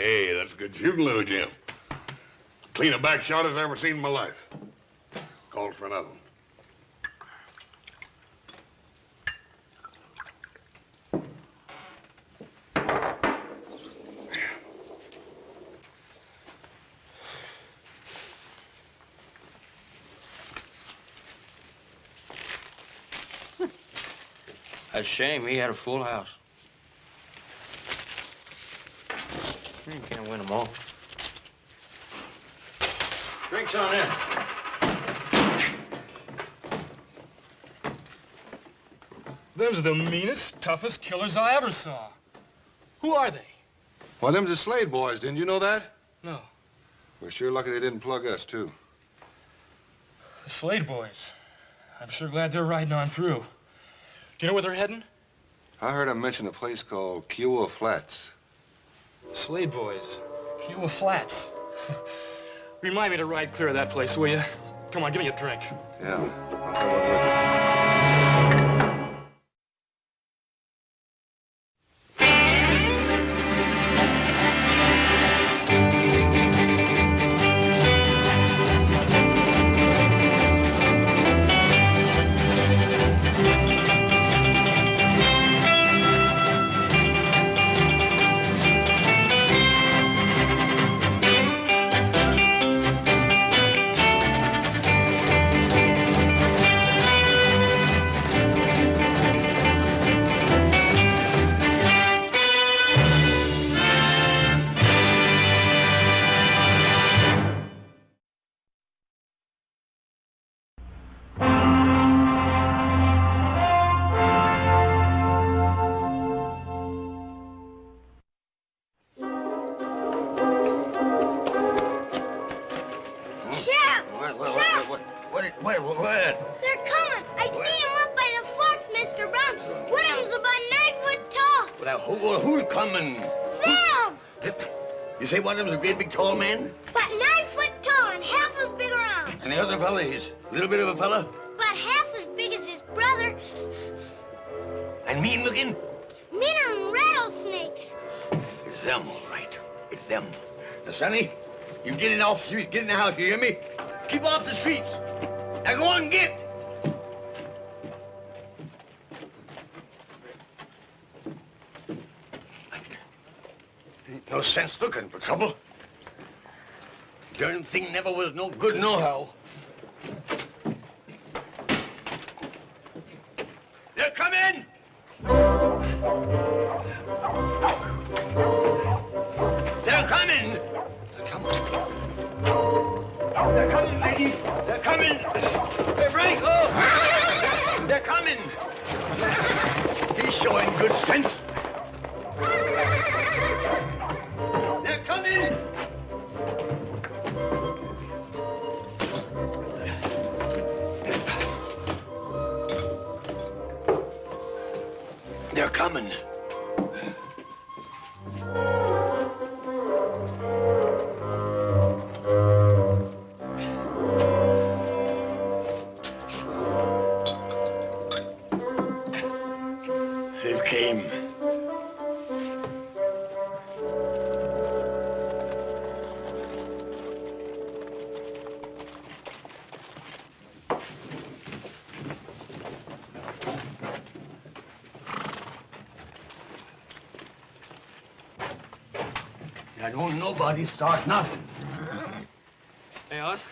Hey, that's a good shooting, little Jim. Clean a back shot as I ever seen in my life. Calls for another one. That's a shame. He had a full house. You can't win them all. Drinks on in. Them's the meanest, toughest killers I ever saw. Who are they? Well, them's the Slade boys. Didn't you know that? No. We're sure lucky they didn't plug us, too. The Slade boys. I'm sure glad they're riding on through. Do you know where they're heading? I heard them mention a place called Kiowa Flats. Slade boys. Kiowa Flats. Remind me to ride clear of that place, will you? Come on, give me a drink. Yeah. I'll have one with you. What? They're coming. I seen them up by the forks, Mr. Brown. One of them's about 9 foot tall. Well, who's coming? Them! You say one of them's a great big tall man? About 9 foot tall and half as big around. And the other fella, he's a little bit of a fella? About half as big as his brother. And mean looking? Meaner than rattlesnakes. It's them, all right. It's them. Now, Sonny, you get in off the street. Get in the house, you hear me? Keep off the streets. Now go on and get. Ain't no sense looking for trouble. Darn thing never was no good nohow. They're coming! They're coming! They're coming. They're coming, ladies. They're coming. Hey, Franco! They're coming. He's showing good sense. They're coming. They're coming. They've came. Now, don't nobody start nothing. Hey, Oz,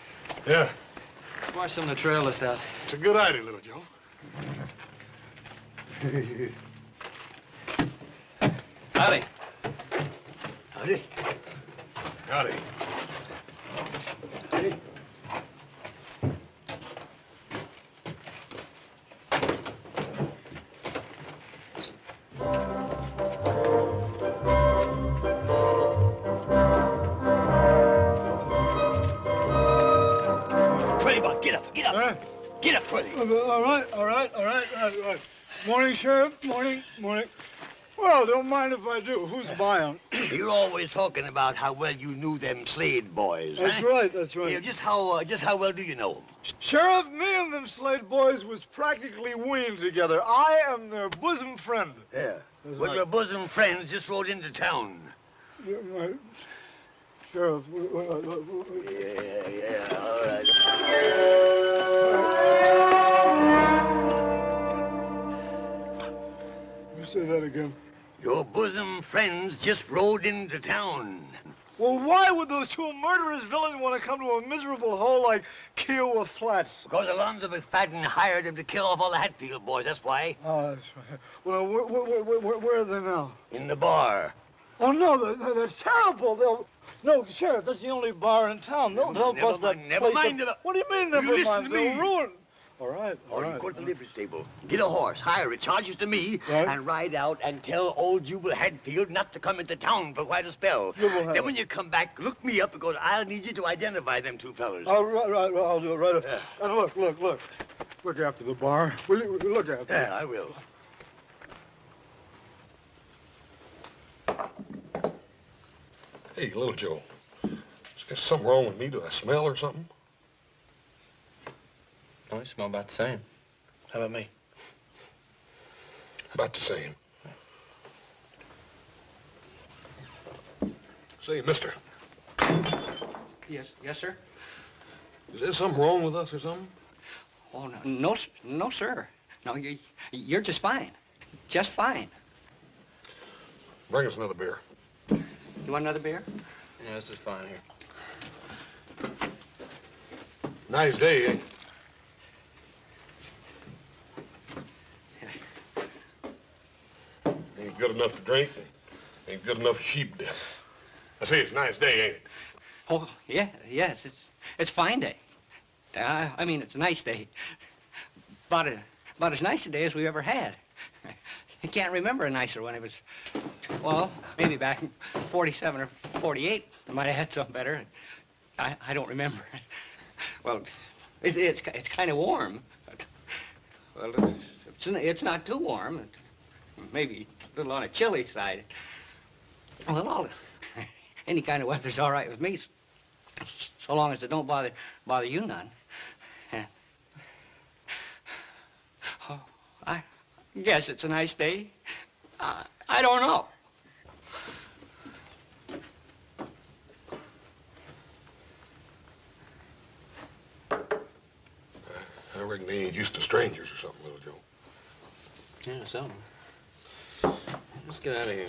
Yeah, let's wash some of the trail list out. it's a good idea, little Joe. Howdy. Howdy. Howdy. Howdy. Pretty Buck, get up, get up. Huh? Get up, Pretty. All right. Morning, Sheriff. Morning. Well, don't mind if I do. Who's buying? You're always talking about how well you knew them Slade boys, That's huh? right. Yeah, just how well do you know them? Sheriff, me and them Slade boys was practically weaned together. I am their bosom friend. Yeah. That's Well, right. your bosom friends just rode into town. Sheriff. Yeah, all right. You say that again. Your bosom friends just rode into town. Well, why would those two murderous villains want to come to a miserable hole like Kiowa Flats? Because Alonzo McFadden hired him to kill off all the Hatfield boys, that's why. Oh, that's right. Well, where are they now? In the bar. Oh, no, that's terrible. No, Sheriff, that's the only bar in town. They'll bust that never place mind. up. What do you mean, never listen mind? to me. They'll ruin. All right. Or you go to the livery stable, get a horse, hire it, charge it to me, Right. and ride out and tell old Jubal Hadfield not to come into town for quite a spell. Then when you come back, look me up because I'll need you to identify them two fellas. All right, I'll do it right. Yeah. And look. Look after the bar. Will you look after it? Yeah, I will. Hey, little Joe. Is something wrong with me? Do I smell or something? Oh, you smell about the same. How about me? About the same. Say, mister, Yes, sir. is there something wrong with us or something? Oh, no, sir. No, you're just fine. Just fine. Bring us another beer. You want another beer? Yeah, this is fine here. Nice day, ain't it? Ain't good enough to drink, ain't good enough for sheep death. I say it's a nice day, ain't it? Oh, yes, it's fine day. I mean, it's a nice day. About as nice a day as we ever had. I can't remember a nicer one. It was, well, maybe back in 47 or 48. I might have had something better. I don't remember. Well, it's kind of warm. Well, it's not too warm. Maybe a little on the chilly side. Well, any kind of weather's all right with me, so long as it don't bother you none. Oh, I guess it's a nice day. I don't know. I reckon they ain't used to strangers or something, little Joe. Yeah, something. Let's get out of here.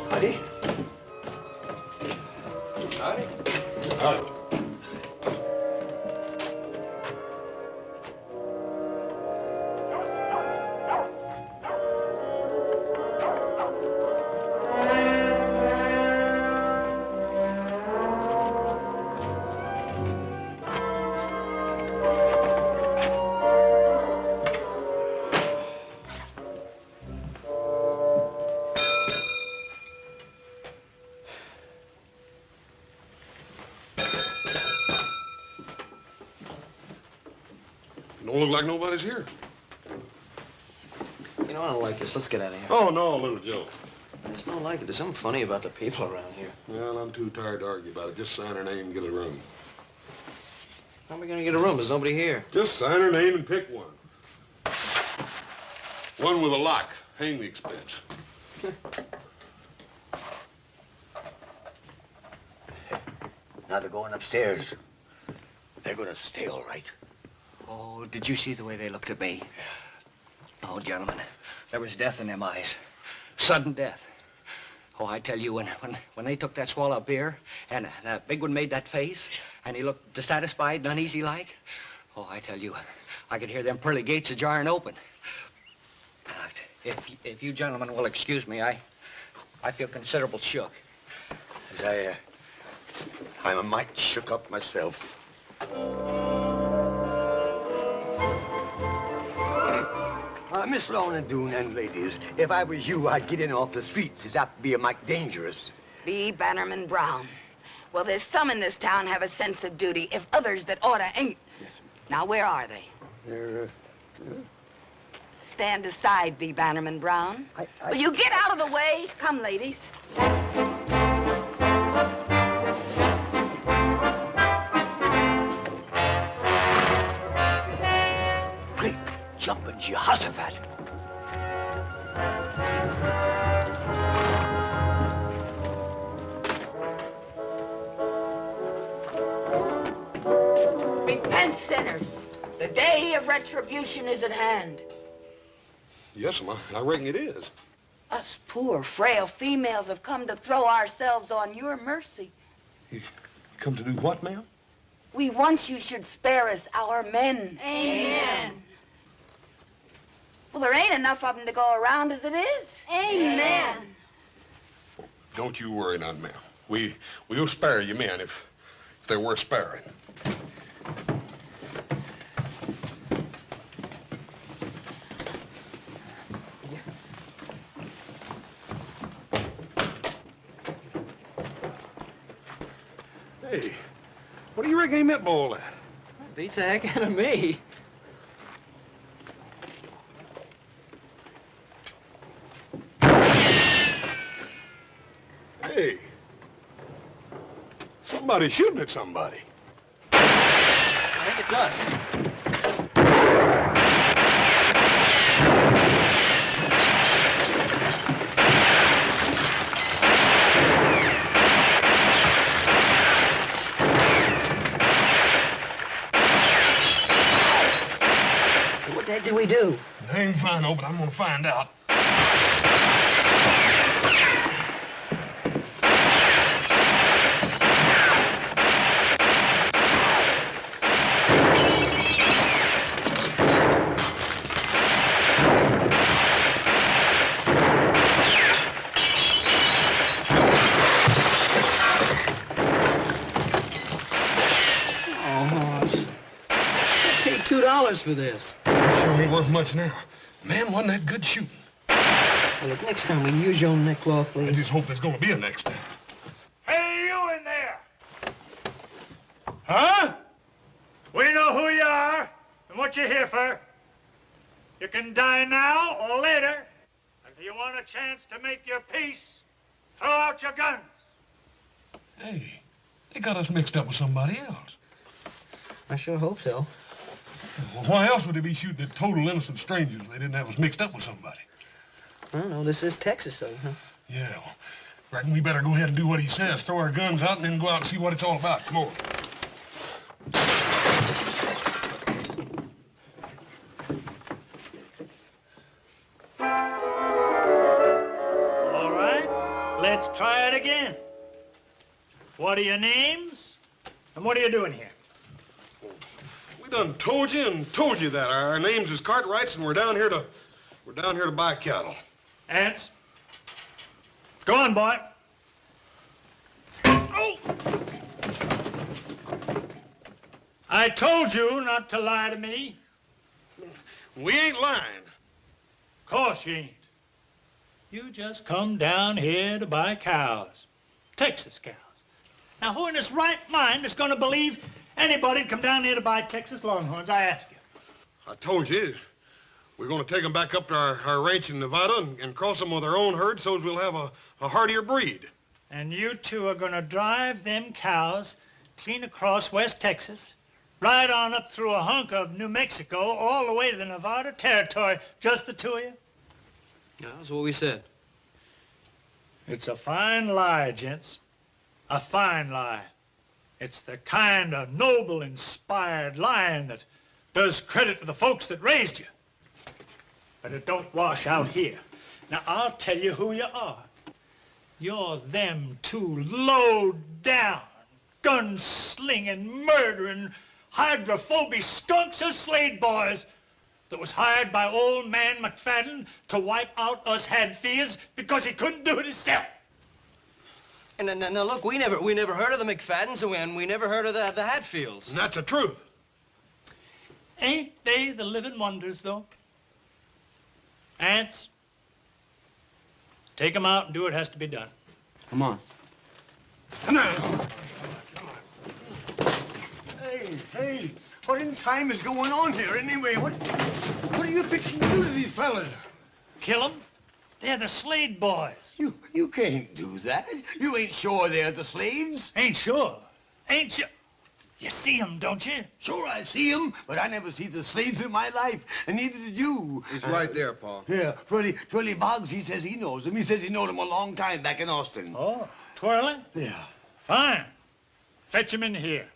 Howdy. Howdy. Howdy. Don't look like nobody's here. You know, I don't like this. Let's get out of here. Oh, no, little Joe. I just don't like it. There's something funny about the people around here. Well, I'm too tired to argue about it. Just sign her name and get a room. How am I gonna get a room? There's nobody here. Just sign her name and pick one. One with a lock. Hang the expense. Now they're going upstairs. They're gonna stay all right. Oh, did you see the way they looked at me? Oh, gentlemen, there was death in them eyes. Sudden death. Oh, I tell you, when they took that swallow of beer, and that big one made that face, and he looked dissatisfied and uneasy like, oh, I tell you, I could hear them pearly gates a-jarring open. If you gentlemen will excuse me, I feel considerable shook. I'm a mite shook up myself. Miss Lorna Doone and ladies, if I was you, I'd get in off the streets. It's apt to be a mite dangerous. B. Bannerman Brown. Well, there's some in this town have a sense of duty, if others that oughta ain't. Yes, Now, where are they? They're, Stand aside, B. Bannerman Brown. Will you get out of the way? Come, ladies. jumping Jehoshaphat. Repent, sinners. The day of retribution is at hand. Yes, Ma, I reckon it is. Us poor, frail females have come to throw ourselves on your mercy. You come to do what, ma'am? We want you should spare us, our men. Amen. Well, there ain't enough of them to go around as it is. Amen. Don't you worry none, ma'am. We'll spare you men if they're worth sparing. Hey, what do you reckon he meant by all that? Beats the heck out of me. Hey, somebody's shooting at somebody. I think it's us. What the heck did we do? They ain't fine, no, but I'm gonna find out. Paid $2 for this. Sure ain't worth much now. Man, wasn't that good shooting? Well, look, next time we use your own neckcloth, I please. just hope there's gonna be a next time. Hey, you in there! Huh? We know who you are and what you're here for. You can die now or later. If you want a chance to make your peace, throw out your guns. Hey, they got us mixed up with somebody else. I sure hope so. Well, why else would they be shooting at total innocent strangers if they didn't have us mixed up with somebody? I don't know. This is Texas, though, huh? Yeah, well, reckon we better go ahead and do what he says. Throw our guns out and then go out and see what it's all about. Come on. All right, let's try it again. What are your names? And what are you doing here? We done told you that. Our names is Cartwrights, and we're down here to buy cattle. Ants? Go on, boy. Oh! I told you not to lie to me. We ain't lying. Of course you ain't. You just come down here to buy cows. Texas cows. Now, who in his right mind is going to believe anybody'd come down here to buy Texas Longhorns, I ask you? I told you. We're going to take them back up to our ranch in Nevada and cross them with our own herd so as we'll have a hardier breed. And you two are going to drive them cows clean across West Texas, right on up through a hunk of New Mexico, all the way to the Nevada territory, just the two of you? Yeah, that's what we said. It's a fine lie, gents. A fine lie. It's the kind of noble, inspired lying that does credit to the folks that raised you. But it don't wash out here. Now, I'll tell you who you are. You're them two low-down, gun-slinging, murdering, hydrophobic skunks of Slade boys that was hired by old man McFadden to wipe out us Hadfields because he couldn't do it himself. And now look, we never heard of the McFaddens, and we never heard of the Hatfields. And that's the truth. Ain't they the living wonders, though? Ants, take them out and do what has to be done. Come on. Come on. Hey, what in time is going on here anyway? What are you fixing to do to these fellas? Kill them? They're the Slade boys. You can't do that. You ain't sure they're the Slades. Ain't sure. Ain't sure. You see him, don't you? Sure, I see him, but I never see the Slades in my life, and neither did you. He's right there, Pa. Yeah, Twirly Boggs, he says he knows him. He says he knowed him a long time back in Austin. Oh, Twirly? Yeah. Fine. Fetch him in here.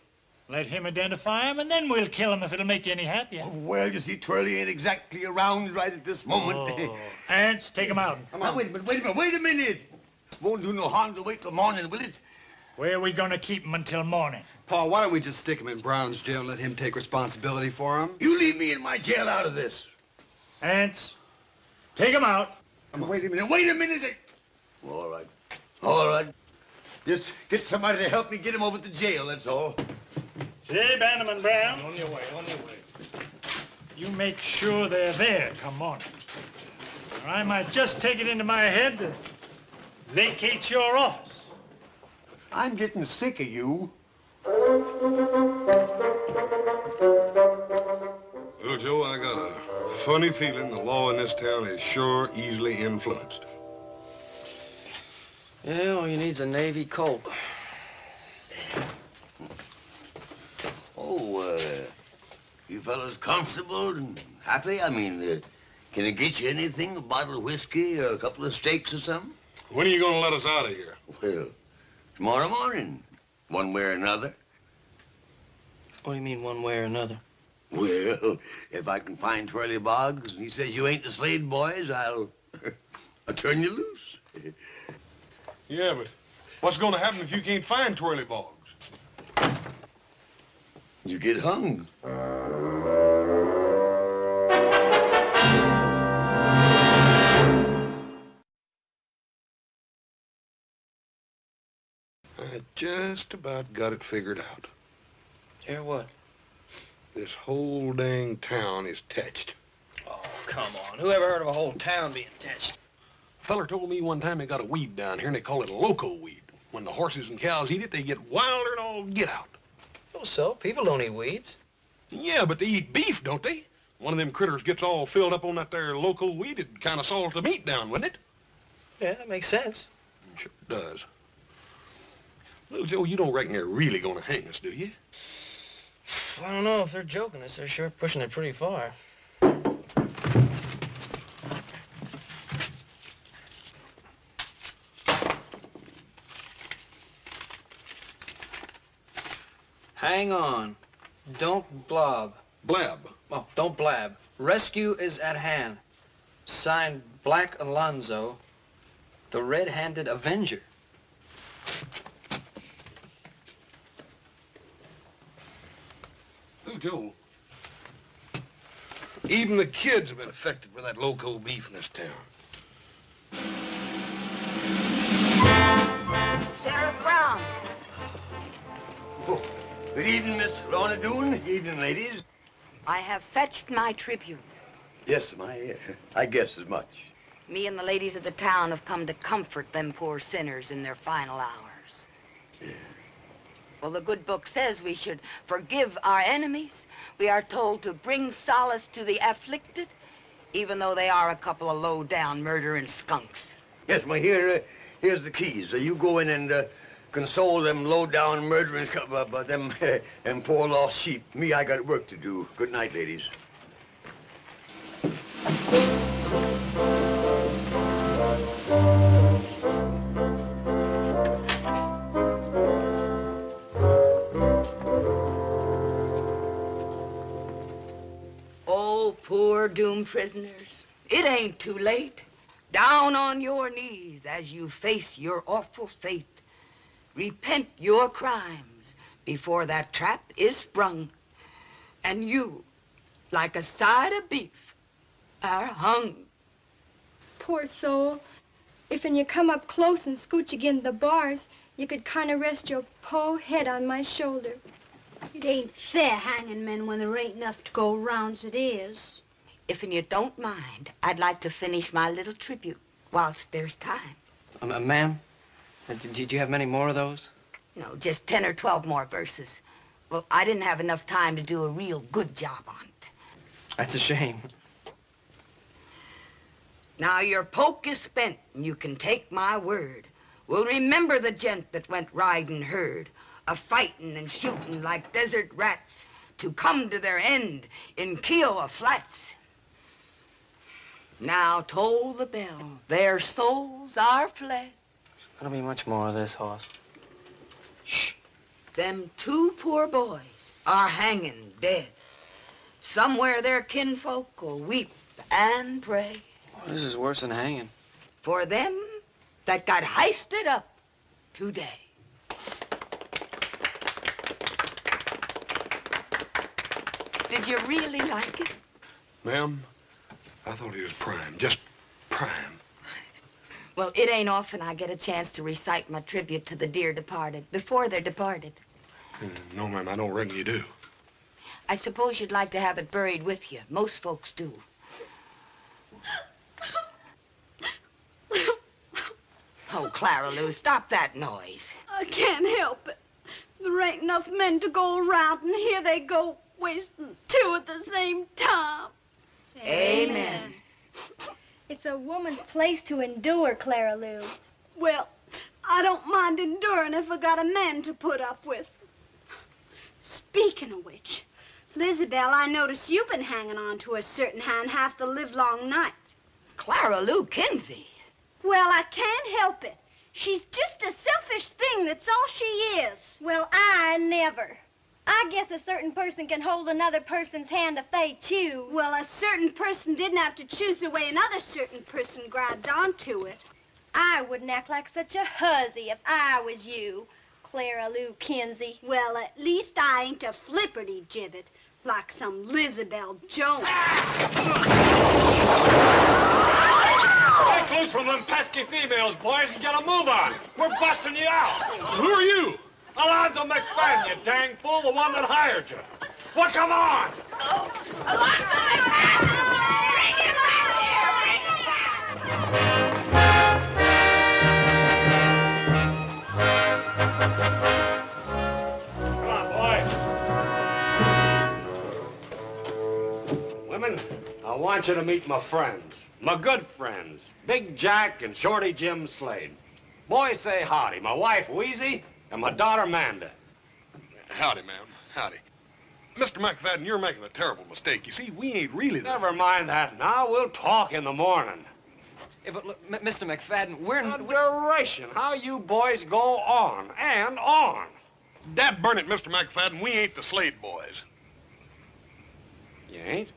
Let him identify him, and then we'll kill him if it'll make you any happier. Oh, well, you see, Twirly ain't exactly around right at this moment. Oh. Ants, take him out. Come on. Now, wait a minute. Won't do no harm to wait till morning, will it? Where are we going to keep him until morning? Pa, why don't we just stick him in Brown's jail and let him take responsibility for him? You leave me in my jail out of this. Ants, take him out. Wait a minute. All right. Just get somebody to help me get him over to jail, that's all. Say, Bannerman Brown. On your way. You make sure they're there come morning. Or I might just take it into my head to vacate your office. I'm getting sick of you. Well, Joe, I got a funny feeling the law in this town is sure easily influenced. Yeah, all you need's a Navy Colt. Oh, you fellas comfortable and happy? I mean, can I get you anything? A bottle of whiskey or a couple of steaks or something? When are you going to let us out of here? Well, tomorrow morning, one way or another. What do you mean, one way or another? Well, if I can find Twirly Boggs and he says you ain't the Slade boys, I'll turn you loose. Yeah, but what's going to happen if you can't find Twirly Boggs? You get hung. I just about got it figured out. Yeah, what? This whole dang town is touched. Oh, come on. Who ever heard of a whole town being touched? A feller told me one time they got a weed down here and they call it a loco weed. When the horses and cows eat it, they get wilder and all get out. Oh, so? People don't eat weeds. Yeah, but they eat beef, don't they? One of them critters gets all filled up on that there loco weed, it'd kind of salt the meat down, wouldn't it? Yeah, that makes sense. Sure does. Little Joe, you don't reckon they're really gonna hang us, do you? I don't know if they're joking us. They're sure pushing it pretty far. Hang on. Don't blob. Blab. Oh, don't blab. Rescue is at hand. Signed Black Alonzo, the red-handed Avenger. Little Joe, even the kids have been affected with that loco beef in this town. Sheriff Brown. Oh, good evening, Miss Lorna Doone. Evening, ladies. I have fetched my tribute. Yes, I guess as much. Me and the ladies of the town have come to comfort them poor sinners in their final hours. Yeah. Well, the good book says we should forgive our enemies. We are told to bring solace to the afflicted, even though they are a couple of low-down murdering skunks. Yes, here's the keys. You go in and console them low-down murderers, them poor lost sheep. Me, I got work to do. Good night, ladies. Oh, poor doomed prisoners. It ain't too late. Down on your knees as you face your awful fate. Repent your crimes before that trap is sprung. And you, like a side of beef, are hung. Poor soul. If when you come up close and scooch against the bars, you could kind of rest your po head on my shoulder. It ain't fair hanging men when there ain't enough to go round's it is. If you don't mind, I'd like to finish my little tribute whilst there's time. Ma'am, did you have many more of those? No, just 10 or 12 more verses. Well, I didn't have enough time to do a real good job on it. That's a shame. Now your poke is spent, and you can take my word. We'll remember the gent that went riding herd, a-fightin' and shootin' like desert rats to come to their end in Kiowa Flats. Now toll the bell, their souls are fled. There's gonna be much more of this, Hoss. Shh. Them two poor boys are hanging dead. Somewhere their kinfolk will weep and pray. Oh, this is worse than hanging. For them that got heisted up today. Did you really like it? Ma'am, I thought he was prime, just prime. Well, it ain't often I get a chance to recite my tribute to the dear departed before they're departed. No, ma'am, I don't reckon you do. I suppose you'd like to have it buried with you. Most folks do. Oh, Clara Lou, stop that noise. I can't help it. There ain't enough men to go around, and here they go, wasting two at the same time. Amen. It's a woman's place to endure, Clara Lou. Well, I don't mind enduring if I got a man to put up with. Speaking of which, Lizabelle, I notice you've been hanging on to a certain hand half the livelong night. Clara Lou Kinsey. Well, I can't help it. She's just a selfish thing, that's all she is. Well, I never. I guess a certain person can hold another person's hand if they choose. Well, a certain person didn't have to choose the way another certain person grabbed onto it. I wouldn't act like such a hussy if I was you, Clara Lou Kinsey. Well, at least I ain't a flipperty-gibbet like some Lizabelle Jones. Break loose from them pesky females, boys, and get a move on. We're busting you out. Who are you? Alonzo McFadden, you dang fool, the one that hired you. Well, come on. Alonzo McFadden! Bring him back here! Bring him Come on, boys. Women, I want you to meet my friends. My good friends. Big Jack and Shorty Jim Slade. Boys, say howdy. My wife, Wheezy, and my daughter, Manda. Howdy, ma'am. Howdy. Mr. McFadden, you're making a terrible mistake. You see, we ain't really the... Never mind that now. We'll talk in the morning. Yeah, but look, Mr. McFadden, we're... Adoration. How you boys go on and on. Dad burn it, Mr. McFadden, we ain't the Slade boys. You ain't?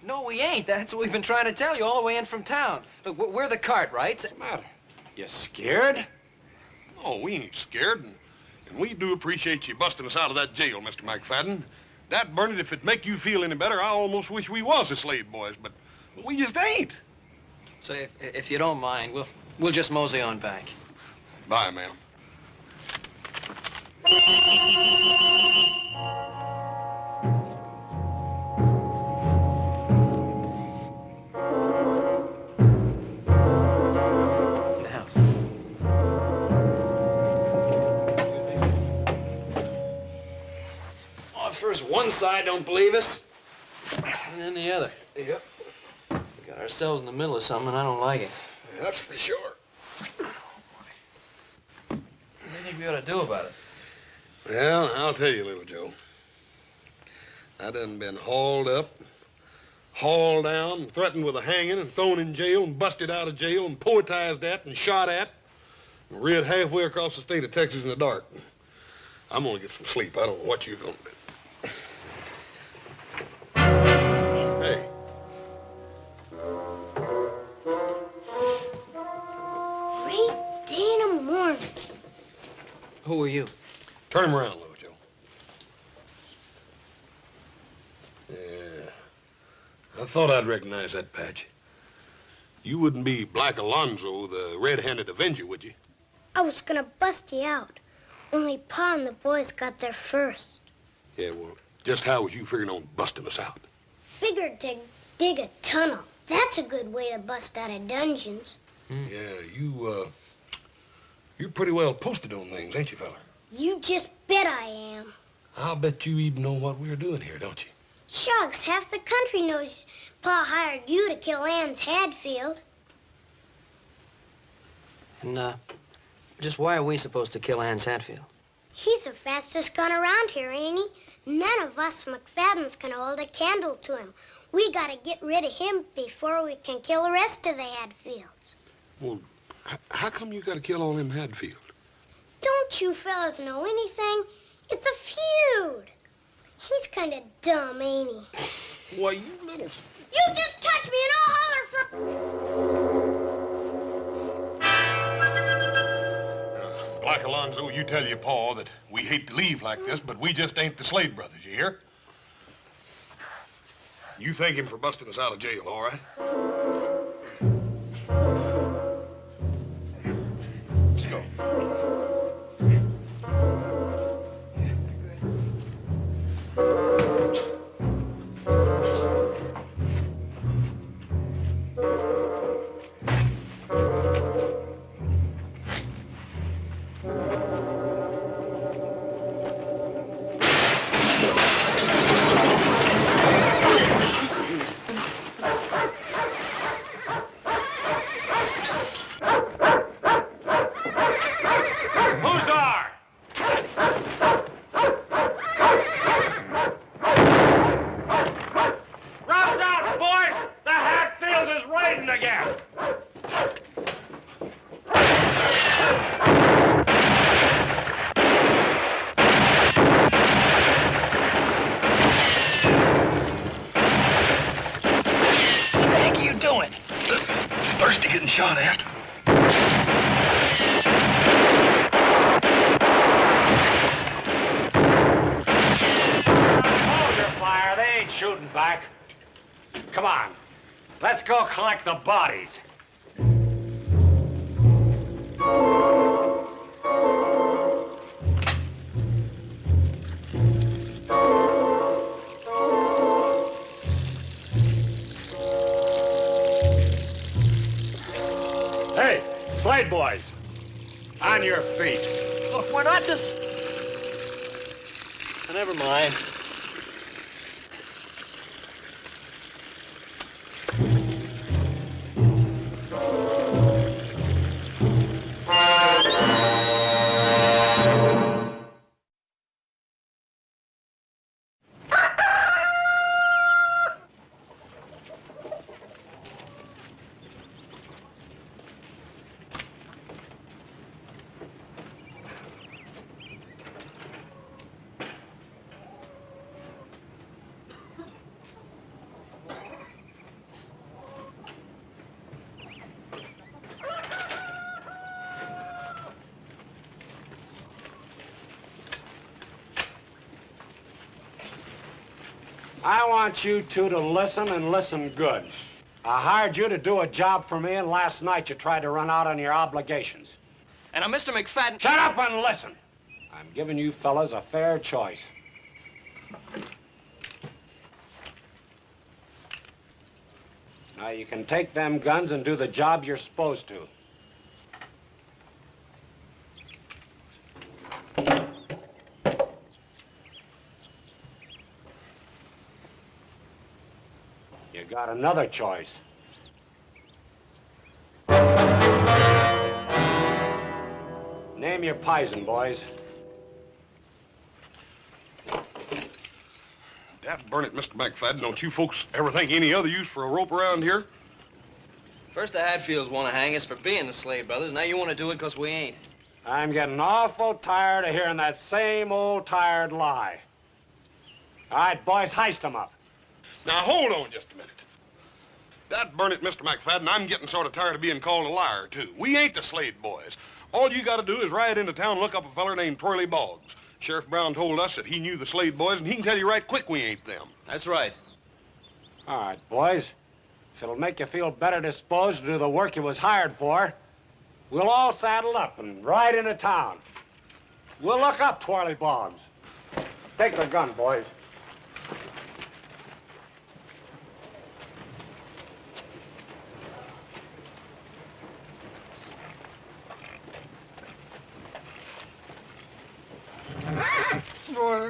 No, we ain't. That's what we've been trying to tell you all the way in from town. Look, we're the Cartwrights. What's the matter? You scared? Oh, we ain't scared, and we do appreciate you busting us out of that jail, Mr. McFadden. That burn it, if it make you feel any better, I almost wish we was the Slade boys, but we just ain't. So if you don't mind, we'll just mosey on back. Bye, ma'am. First one side don't believe us, and then the other. Yep. We got ourselves in the middle of something, and I don't like it. Yeah, that's for sure. What do you think we ought to do about it? Well, I'll tell you, little Joe. I done been hauled up, hauled down, and threatened with a hanging, and thrown in jail, and busted out of jail, and poetized at, and shot at, and reared halfway across the state of Texas in the dark. I'm gonna get some sleep. I don't know what you're gonna do. Hey. 3 in the morning. Who are you? Turn him around, little Joe. Yeah. I thought I'd recognize that patch. You wouldn't be Black Alonzo, the red-handed Avenger, would you? I was gonna bust you out. Only Pa and the boys got there first. Yeah, well, just how was you figuring on busting us out? Figured to dig a tunnel. That's a good way to bust out of dungeons. Yeah, you're pretty well posted on things, ain't you, fella? You just bet I am. I'll bet you even know what we're doing here, don't you? Shucks, half the country knows Pa hired you to kill Ann's Hadfield. And, just why are we supposed to kill Ann's Hatfield? He's the fastest gun around here, ain't he? None of us McFadden's can hold a candle to him. We gotta get rid of him before we can kill the rest of the Hadfields. Well, how come you gotta kill all them Hadfield? Don't you fellas know anything? It's a feud. He's kind of dumb, ain't he? Why, you little... You just touch me and I'll holler for... Black Alonzo, you tell your pa that we hate to leave like this, but we just ain't the Slade brothers, you hear? You thank him for busting us out of jail, all right? Let's go. Shot at. Hold your fire. They ain't shooting back. Come on. Let's go collect the bodies. Hey, Slade boys, on your feet. Look, we're not this... Never mind. I want you two to listen and listen good. I hired you to do a job for me, and last night you tried to run out on your obligations. And Mr. McFadden... Shut up and listen. I'm giving you fellas a fair choice. Now, you can take them guns and do the job you're supposed to. You got another choice. Name your poison, boys. Dad burn it, Mr. McFadden. Don't you folks ever think any other use for a rope around here? First the Hadfields want to hang us for being the Slade brothers. Now you want to do it because we ain't. I'm getting awful tired of hearing that same old tired lie. All right, boys, heist them up. Now, hold on just a minute. Dad burn it, Mr. McFadden. I'm getting sort of tired of being called a liar, too. We ain't the Slade boys. All you got to do is ride into town and look up a feller named Twirly Boggs. Sheriff Brown told us that he knew the Slade boys, and he can tell you right quick we ain't them. That's right. All right, boys. If it'll make you feel better disposed to do the work you was hired for, we'll all saddle up and ride into town. We'll look up Twirly Boggs. Take the gun, boys.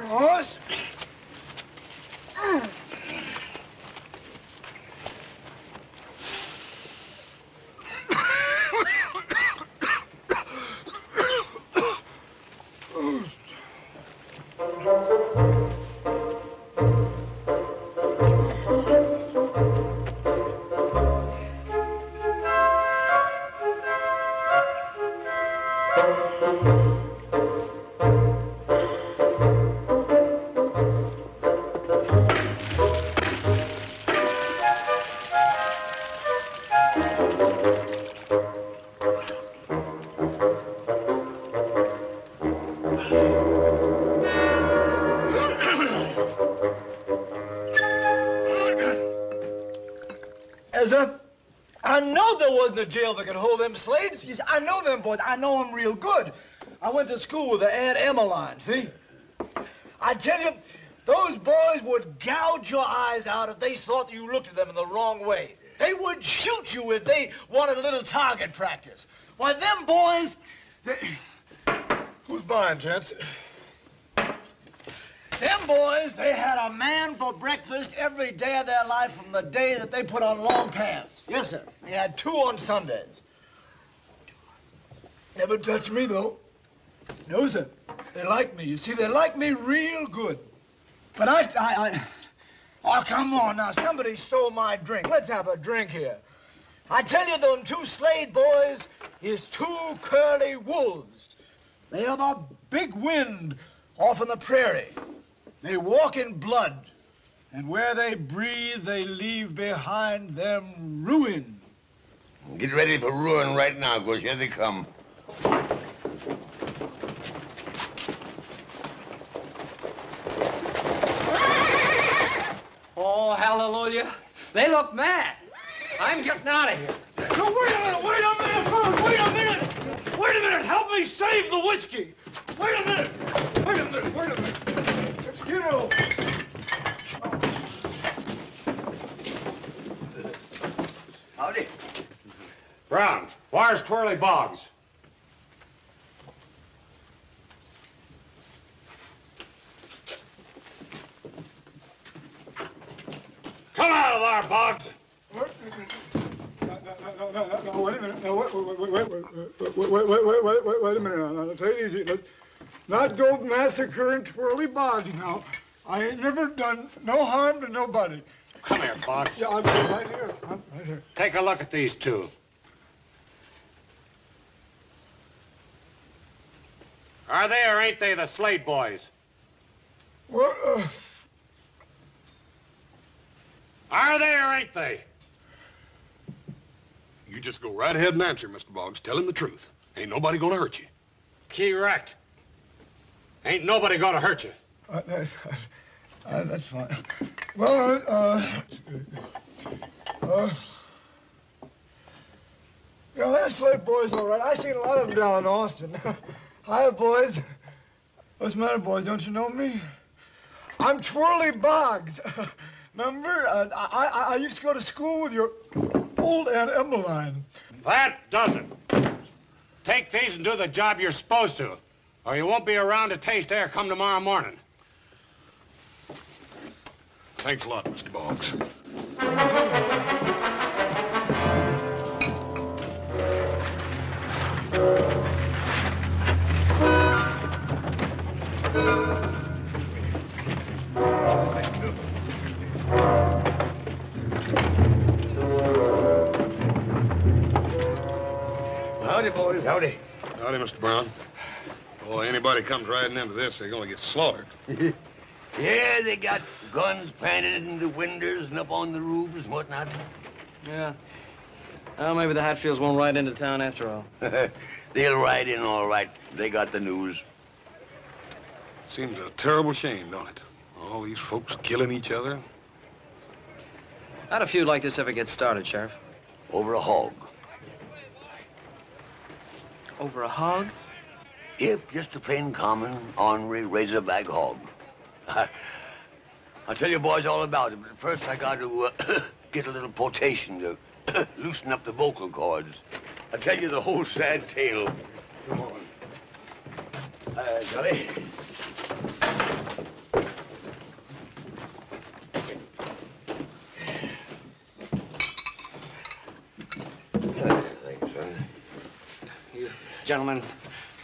Horse. I know there wasn't a jail that could hold them Slades. You see, I know them boys. I know them real good. I went to school with the Aunt Emmeline, see? I tell you, those boys would gouge your eyes out if they thought you looked at them in the wrong way. They would shoot you if they wanted a little target practice. Why, them boys... Who's buying, gents? Them boys, they had a man for breakfast every day of their life from the day that they put on long pants. Yes, sir. They had 2 on Sundays. Never touched me, though. No, sir. They like me. You see, they like me real good. But Oh, come on now. Somebody stole my drink. Let's have a drink here. I tell you, them 2 Slade boys is 2 curly wolves. They are the big wind off in the prairie. They walk in blood, and where they breathe, they leave behind them ruin. Get ready for ruin right now, because here they come. Oh, hallelujah. They look mad. I'm getting out of here. No, wait a minute, fellas, wait a minute. Wait a minute, help me save the whiskey. Wait a minute. Let's get over. Howdy. Brown, where's Twirly Boggs? Come out of there, Boggs. Now, wait a minute. Now, wait a minute. Now, take it easy. Let's not go massacring Twirly Boggs now. I ain't never done no harm to nobody. Come here, Boggs. Yeah, I'm right here. Take a look at these 2. Are they or ain't they the Slade boys? Well, Are they or ain't they? You just go right ahead and answer, Mr. Boggs. Tell him the truth. Ain't nobody gonna hurt you. Correct. Ain't nobody gonna hurt you. That's fine. Well, yeah, that Slade boy's all right. I seen a lot of them down in Austin. Hi, boys. What's the matter, boys? Don't you know me? I'm Twirly Boggs. Remember? I used to go to school with your old Aunt Emmeline. That does it. Take these and do the job you're supposed to, or you won't be around to taste air come tomorrow morning. Thanks a lot, Mr. Boggs. Howdy, boys, howdy. Howdy, Mr. Brown. Boy, anybody comes riding into this, they're gonna get slaughtered. Yeah, they got guns planted in the windows and up on the roofs and whatnot. Yeah. Well, maybe the Hatfields won't ride into town after all. They'll ride in all right. They got the news. Seems a terrible shame, don't it? All these folks killing each other. How'd a feud like this ever get started, Sheriff? Over a hog. Over a hog? Yep, just a plain common, ornery, razorback hog. I'll tell you boys all about it, but first I got to get a little potation to loosen up the vocal cords. I'll tell you the whole sad tale. Come on. Johnny. Thank you, son. You gentlemen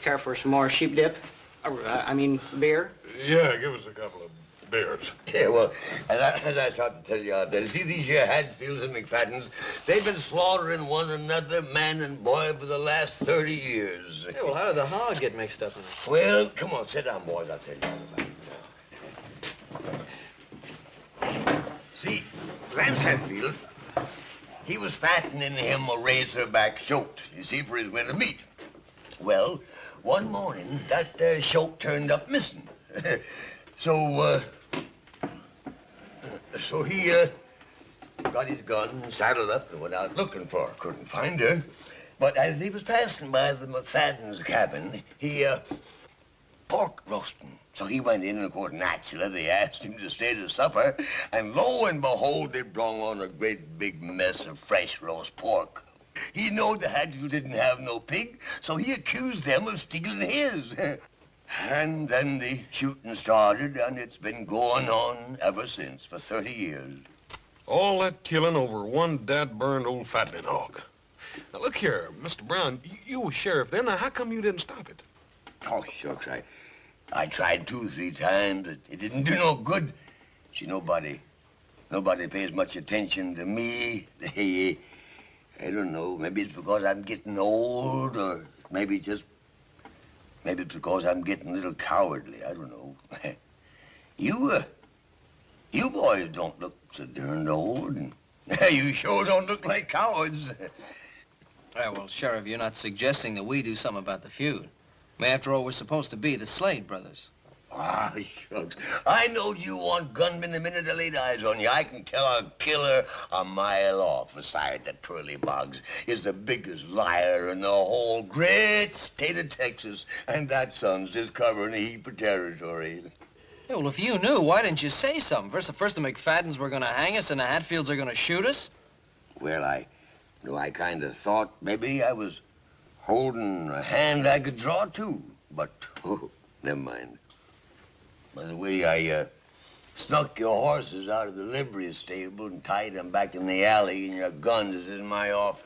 care for some more sheep dip? I mean, beer? Yeah, give us a couple of beers. Yeah, well, as I started to tell you out there, see these here Hadfields and McFaddens, they've been slaughtering one another, man and boy, for the last 30 years. Yeah, well, how did the hog get mixed up in it? Well, come on, sit down, boys. I'll tell you all about it now. See, Lance Hadfield, he was fattening him a razorback shoat, you see, for his winter meat. Well, one morning, that shoat turned up missing. So he got got his gun and saddled up and went out looking for her. Couldn't find her. But as he was passing by the McFadden's cabin, he, pork roasting. So he went in, and of course, naturally, they asked him to stay to supper. And lo and behold, they brought on a great big mess of fresh roast pork. He knowed the Hatfield didn't have no pig, so he accused them of stealing his. And then the shooting started, and it's been going on ever since for 30 years. All that killing over one dad-burned old fattening hog. Now, look here, Mr. Brown, you was sheriff then. Now, how come you didn't stop it? Oh, shucks, I tried 2 or 3 times, but it didn't do no good. See, nobody pays much attention to me. I don't know, maybe it's because I'm getting old, or maybe it's because I'm getting a little cowardly. I don't know. You boys don't look so darned old, and you sure don't look like cowards. Well, Sheriff, you're not suggesting that we do something about the feud. I mean, after all, we're supposed to be the Slade brothers. Ah, shucks. I knowed you want gunmen the minute I laid eyes on you. I can tell a killer a mile off. Besides, the Twirly Boggs is the biggest liar in the whole great state of Texas. And that son's just covering a heap of territory. Yeah, well, if you knew, why didn't you say something? First the McFaddens were going to hang us and the Hatfields are going to shoot us. Well, I kind of thought maybe I was holding a hand I could draw to. But, oh, never mind. By the way, I snuck your horses out of the livery stable and tied them back in the alley, and your gun is in my office.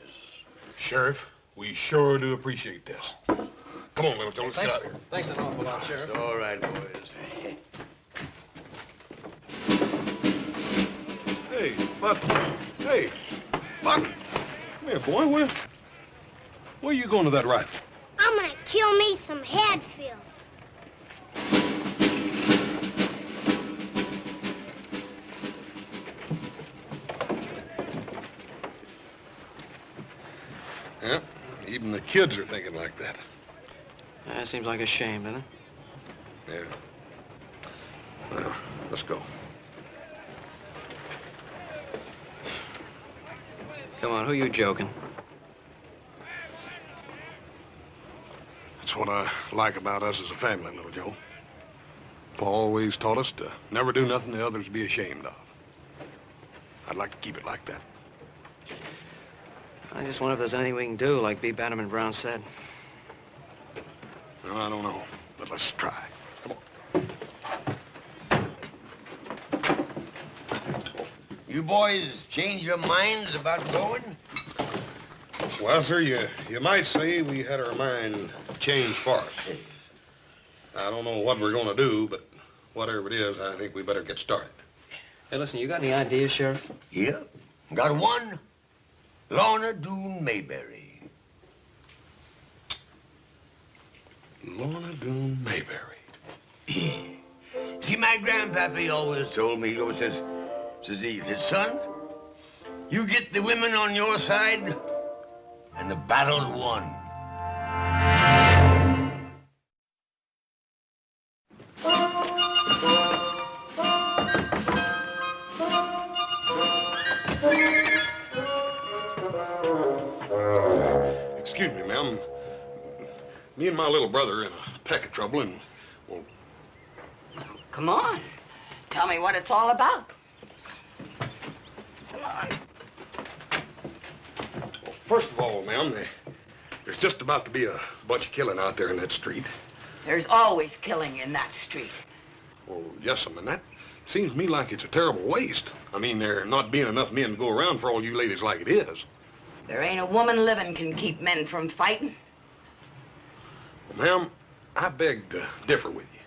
Sheriff, we sure do appreciate this. Come on, little Joe, let's get out of here. Thanks an awful lot, Sheriff. It's all right, boys. Hey, Buck. Hey, Buck. Come here, boy. Where are you going to that rifle? I'm gonna kill me some Hatfields. Yeah, even the kids are thinking like that. That seems like a shame, doesn't it? Yeah. Well, let's go. Come on, who are you joking? That's what I like about us as a family, little Joe. Pa always taught us to never do nothing the others be ashamed of. I'd like to keep it like that. I just wonder if there's anything we can do, like B. Bannerman Brown said. Well, I don't know, but let's try. Come on. You boys change your minds about going? Well, sir, you might say we had our mind changed for us. I don't know what we're going to do, but whatever it is, I think we better get started. Hey, listen, you got any ideas, Sheriff? Yeah, got one. Lorna Doone Mayberry. Lorna Doone Mayberry. See, my grandpappy always told me, he says, son, you get the women on your side, and the battle's won. Excuse me, ma'am. Me and my little brother are in a peck of trouble, and, well... Come on. Tell me what it's all about. Come on. Well, first of all, ma'am, there's just about to be a bunch of killing out there in that street. There's always killing in that street. Well, yes, ma'am, and that seems to me like it's a terrible waste. I mean, there not being enough men to go around for all you ladies like it is. There ain't a woman living can keep men from fighting. Well, ma'am, I beg to differ with you.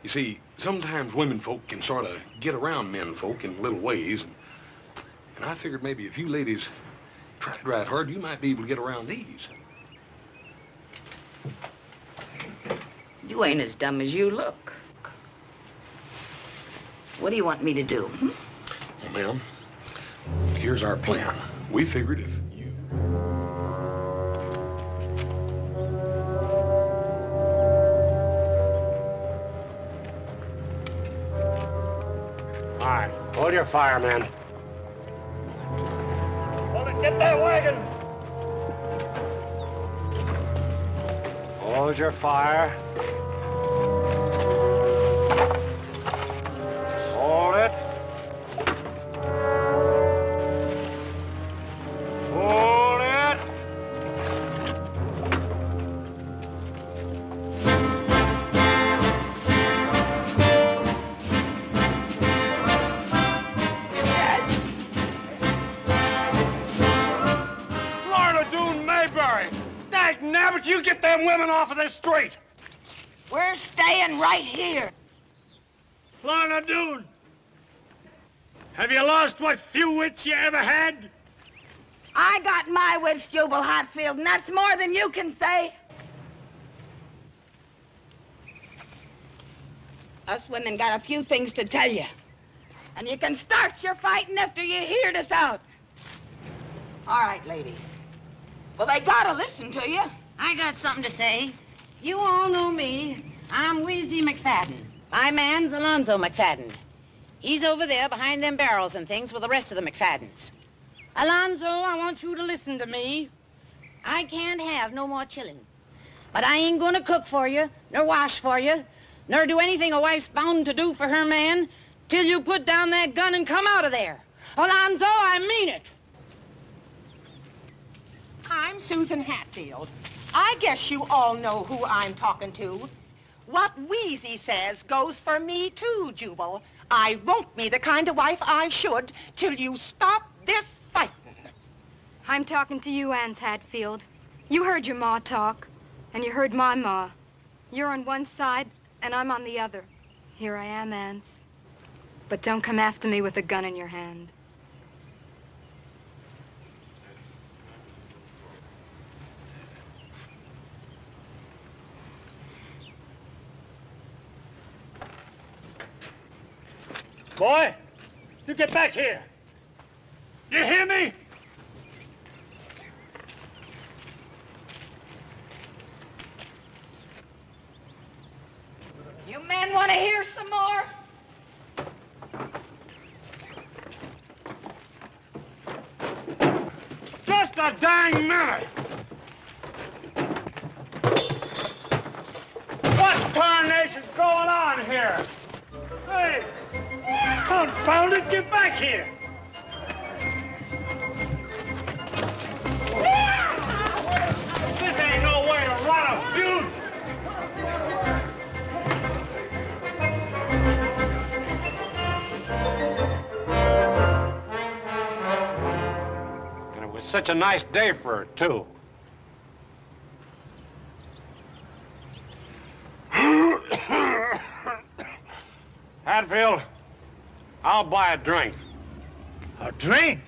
You see, sometimes women folk can sort of get around men folk in little ways, and I figured maybe if you ladies tried right hard, you might be able to get around these. You ain't as dumb as you look. What do you want me to do? Well, ma'am, here's our plan. We figured if you... All right, hold your fire, man. Get that wagon! Hold your fire. Hold it. Hold it. Florida Dune Mayberry! Dag nabbit, you get them women off of this street! We're staying right here. Lorna Doone, have you lost what few wits you ever had? I got my wits, Jubal Hatfield, and that's more than you can say. Us women got a few things to tell you. And you can start your fighting after you hear this out. All right, ladies. Well, they gotta listen to you. I got something to say. You all know me. I'm Wheezy McFadden. My man's Alonzo McFadden. He's over there behind them barrels and things with the rest of the McFaddens. Alonzo, I want you to listen to me. I can't have no more chillin'. But I ain't gonna cook for you, nor wash for you, nor do anything a wife's bound to do for her man till you put down that gun and come out of there. Alonzo, I mean it. I'm Susan Hatfield. I guess you all know who I'm talking to. What Wheezy says goes for me too, Jubal. I won't be the kind of wife I should till you stop this fighting. I'm talking to you, Anse Hatfield. You heard your ma talk, and you heard my ma. You're on one side, and I'm on the other. Here I am, Anse. But don't come after me with a gun in your hand. Boy, you get back here. You hear me? You men want to hear some more? Just a dang minute! What tarnation's going on here? Hey! Confound it, get back here! This ain't no way to run a feud! And it was such a nice day for it, too. Hatfield, I'll buy a drink. A drink?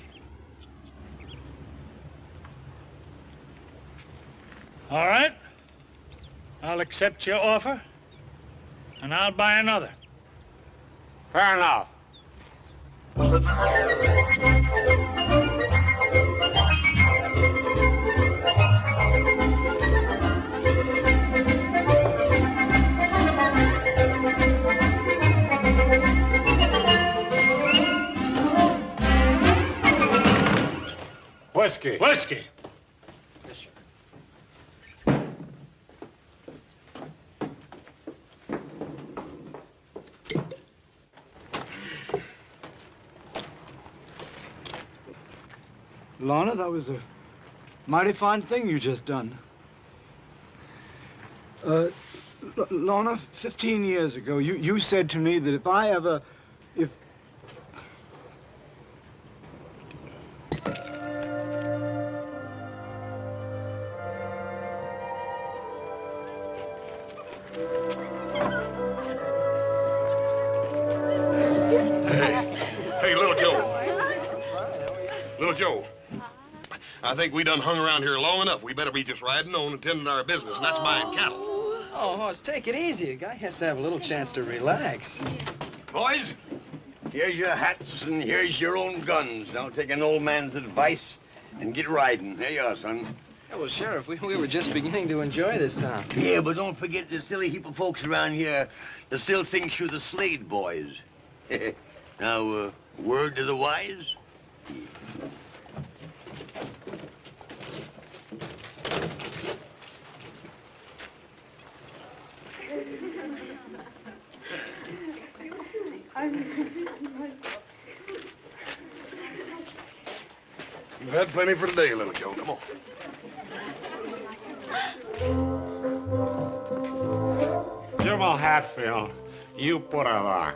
All right. I'll accept your offer, and I'll buy another. Fair enough. Whiskey. Whiskey. Yes, sir. Lorna, that was a mighty fine thing you just done. Lorna, 15 years ago, you said to me that if I ever... Hey, Little Joe. Little Joe. I think we done hung around here long enough. We better be just riding on and tending our business, and that's buying cattle. Oh, Hoss, take it easy. A guy has to have a little chance to relax. Boys, here's your hats and here's your own guns. Now take an old man's advice and get riding. There you are, son. Yeah, well, Sheriff, we were just beginning to enjoy this town. Yeah, but don't forget the silly heap of folks around here that still thinks you're the Slade boys. Now, word to the wise? You've had plenty for today, Little Joe. Come on. Jubal Hatfield, you put her there.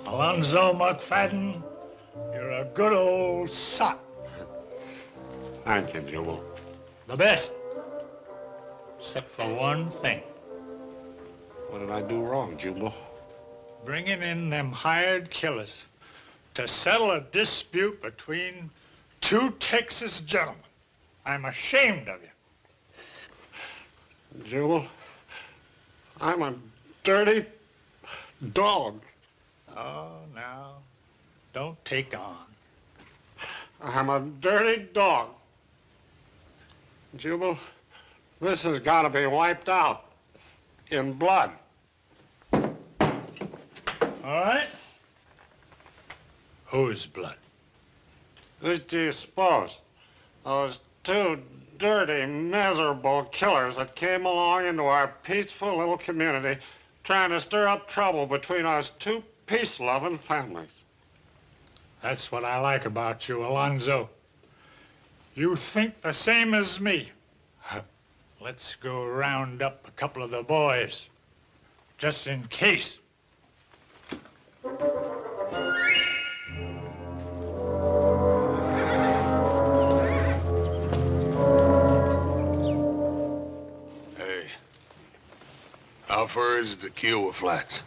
Alonzo McFadden, you're a good old sot. Thank you, Jubal. The best. Except for one thing. What did I do wrong, Jubal? Bringing in them hired killers to settle a dispute between two Texas gentlemen. I'm ashamed of you. Jubal, I'm a dirty dog. Oh, now, don't take on. I'm a dirty dog. Jubal, this has got to be wiped out in blood. All right. Whose blood? Who do you suppose? Those two dirty, miserable killers that came along into our peaceful little community trying to stir up trouble between us two peace-loving families. That's what I like about you, Alonzo. You think the same as me. Let's go round up a couple of the boys, just in case. Hey, how far is it to Kiowa Flats?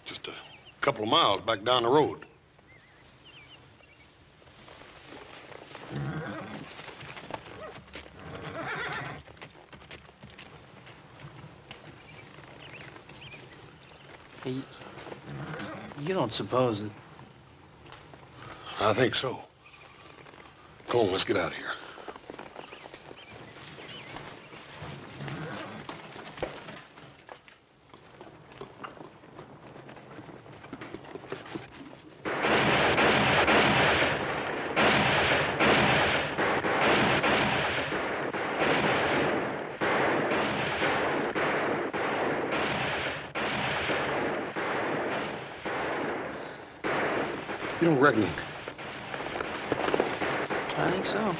Just a couple of miles back down the road. Hey, you don't suppose that... I think so. Come on, let's get out of here. You don't reckon? I think so.